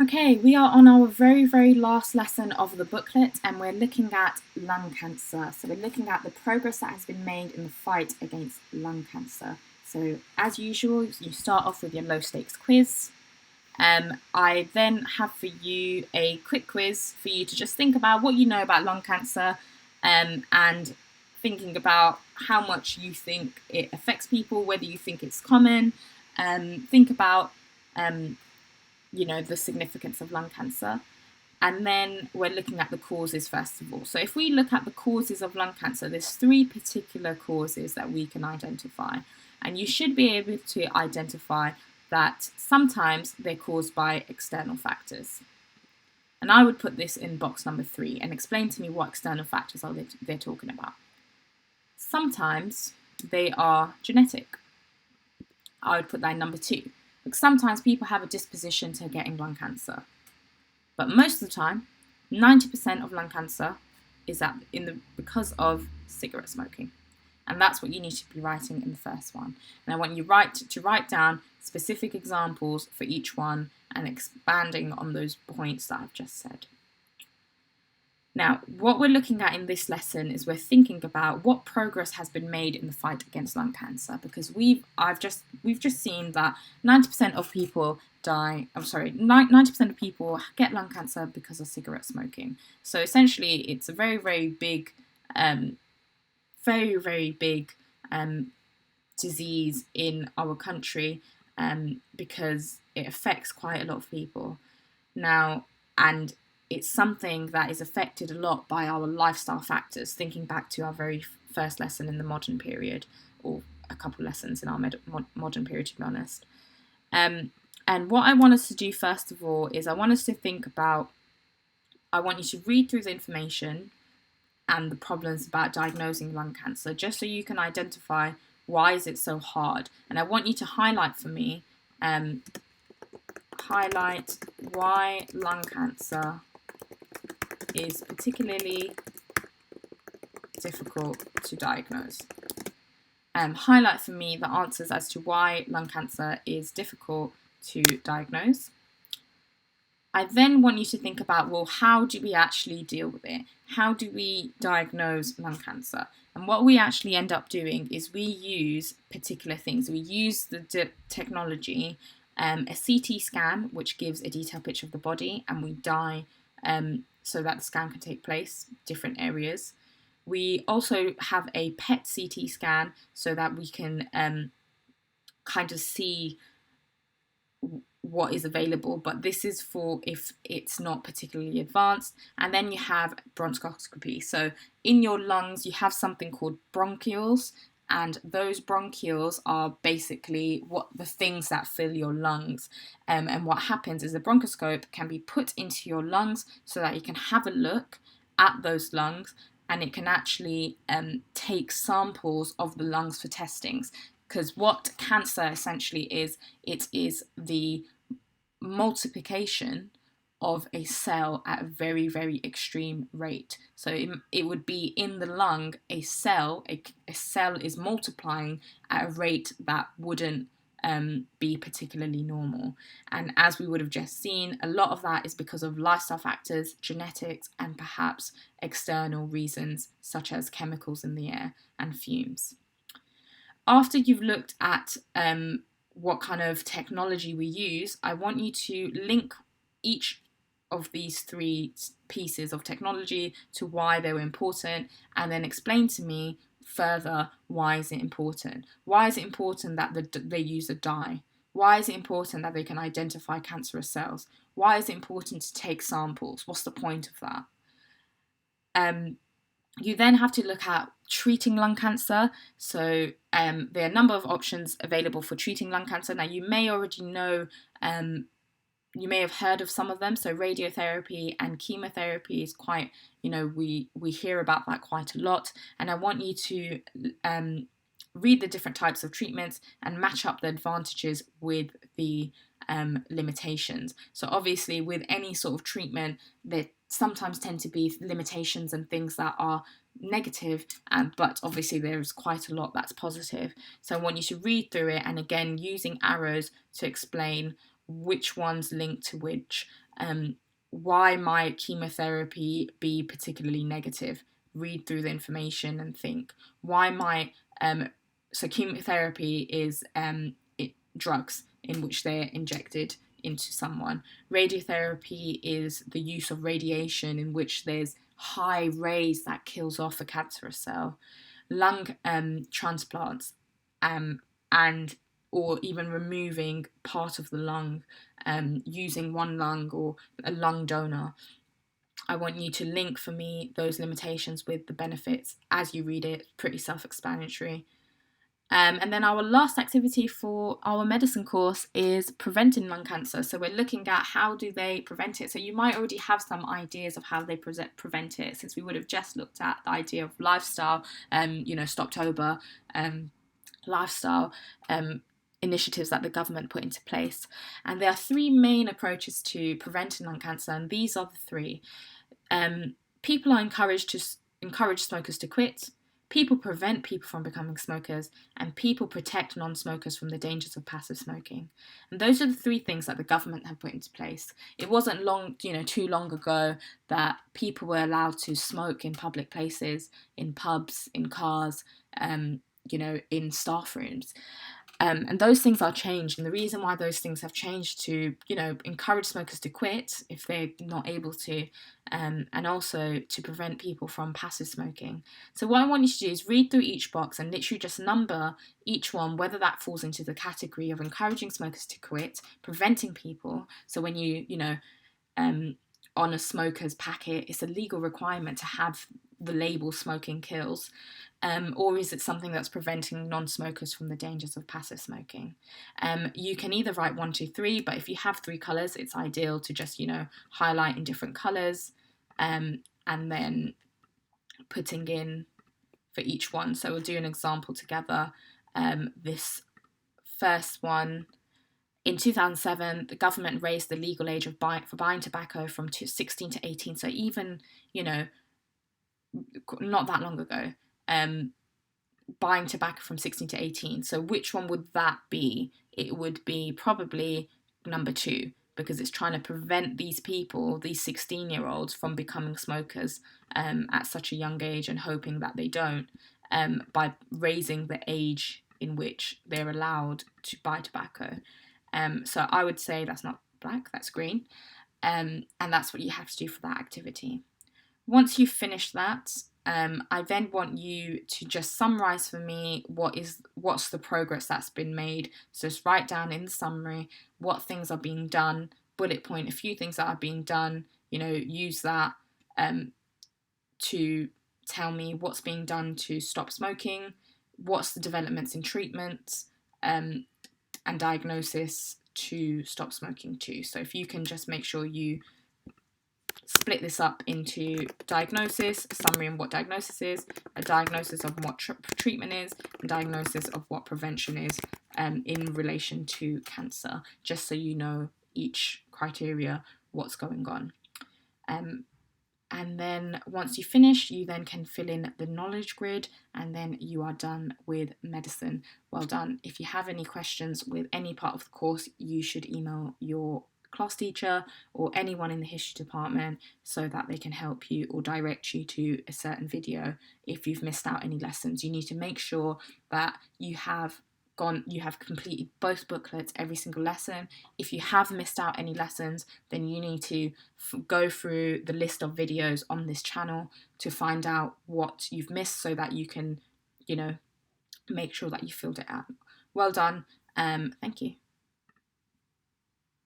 Okay, we are on our very, very last lesson of the booklet and we're looking at lung cancer. So we're looking at the progress that has been made in the fight against lung cancer. So as usual, you start off with your low stakes quiz. I then have for you a quick quiz for you to just think about what you know about lung cancer, and thinking about how much you think it affects people, whether you think it's common. Think about the significance of lung cancer. And then we're looking at the causes first of all. So if we look at the causes of lung cancer, there's three particular causes that we can identify. And you should be able to identify that sometimes they're caused by external factors. And I would put this in box number 3 and explain to me what external factors are they're talking about. Sometimes they are genetic. I would put that in number 2. Because sometimes people have a disposition to getting lung cancer. But most of the time, 90% of lung cancer is because of cigarette smoking. And that's what you need to be writing in the first one. And I want you to write down specific examples for each one and expanding on those points that I've just said. Now, what we're looking at in this lesson is we're thinking about what progress has been made in the fight against lung cancer, because we've just seen that 90% of people 90% of people get lung cancer because of cigarette smoking. So essentially, it's a very, very big, disease in our country, because it affects quite a lot of people now, and it's something that is affected a lot by our lifestyle factors, thinking back to our very first lesson in the modern period, or a couple lessons in our modern period, to be honest. And what I want us to do first of all is I want you to read through the information and the problems about diagnosing lung cancer, just so you can identify why is it so hard. And I want you to highlight for me, highlight why lung cancer is particularly difficult to diagnose. Highlight for me the answers as to why lung cancer is difficult to diagnose. I then want you to think about, well, how do we actually deal with it? How do we diagnose lung cancer? And what we actually end up doing is we use particular things. We use the technology, a CT scan, which gives a detailed picture of the body, and we dye so that the scan can take place, different areas. We also have a PET CT scan so that we can kind of see what is available, but this is for if it's not particularly advanced. And then you have bronchoscopy. So in your lungs, you have something called bronchioles, and those bronchioles are basically the things that fill your lungs. And what happens is the bronchoscope can be put into your lungs so that you can have a look at those lungs, and it can actually take samples of the lungs for testings. Because what cancer essentially is, it is the multiplication of a cell at a very, very extreme rate. So it would be in the lung, a cell is multiplying at a rate that wouldn't be particularly normal. And as we would have just seen, a lot of that is because of lifestyle factors, genetics, and perhaps external reasons such as chemicals in the air and fumes. After you've looked at what kind of technology we use, I want you to link each of these 3 pieces of technology to why they were important, and then explain to me further, why is it important? Why is it important that they use a dye? Why is it important that they can identify cancerous cells? Why is it important to take samples? What's the point of that? You then have to look at treating lung cancer. So there are a number of options available for treating lung cancer. Now, you may already know, you may have heard of some of them. So radiotherapy and chemotherapy is quite, we hear about that quite a lot. And I want you to read the different types of treatments and match up the advantages with the limitations. So obviously with any sort of treatment, there sometimes tend to be limitations and things that are negative, but obviously there's quite a lot that's positive. So I want you to read through it, and again using arrows to explain which ones link to which Why might chemotherapy be particularly negative? Read through the information and think, why might so chemotherapy is drugs in which they're injected into someone. Radiotherapy is the use of radiation in which there's high rays that kills off a cancerous cell. Lung transplants and or even removing part of the lung, using one lung or a lung donor. I want you to link for me those limitations with the benefits as you read it. Pretty self-explanatory. And then our last activity for our medicine course is preventing lung cancer. So we're looking at how do they prevent it. So you might already have some ideas of how they prevent it, since we would have just looked at the idea of lifestyle, Stoptober, lifestyle initiatives that the government put into place. And there are three main approaches to preventing lung cancer, and these are the three. People are encouraged to encourage smokers to quit. People prevent people from becoming smokers, and people protect non-smokers from the dangers of passive smoking. And those are the three things that the government have put into place. It wasn't too long ago that people were allowed to smoke in public places, in pubs, in cars, in staff rooms. And those things are changed. And the reason why those things have changed to, encourage smokers to quit if they're not able to, and also to prevent people from passive smoking. So what I want you to do is read through each box and literally just number each one, whether that falls into the category of encouraging smokers to quit, preventing people. So when on a smoker's packet, it's a legal requirement to have the label smoking kills, or is it something that's preventing non-smokers from the dangers of passive smoking? You can either write 1, 2, 3, but if you have 3 colours, it's ideal to just, highlight in different colours, and then putting in for each one. So we'll do an example together. This first one, in 2007, the government raised the legal age for buying tobacco from 16 to 18. So even, not that long ago, buying tobacco from 16 to 18. So which one would that be? It would be probably number 2, because it's trying to prevent these people, these 16-year-olds, from becoming smokers at such a young age, and hoping that they don't, by raising the age in which they're allowed to buy tobacco. So I would say that's not black, that's green. And that's what you have to do for that activity. Once you've finished that, I then want you to just summarize for me what's the progress that's been made. So just write down in the summary what things are being done, bullet point a few things that are being done, use that to tell me what's being done to stop smoking, what's the developments in treatment, and diagnosis to stop smoking too. So if you can just make sure you split this up into diagnosis, a summary of what diagnosis is, a diagnosis of what treatment is, and diagnosis of what prevention is in relation to cancer, just so you know each criteria, what's going on. And then once you finish, you then can fill in the knowledge grid, and then you are done with medicine. Well done. If you have any questions with any part of the course, you should email your class teacher or anyone in the history department so that they can help you or direct you to a certain video. If you've missed out any lessons, you need to make sure that you have completed both booklets, every single lesson. If you have missed out any lessons, then you need to go through the list of videos on this channel to find out what you've missed, so that you can, make sure that you filled it out. Well done. Thank you.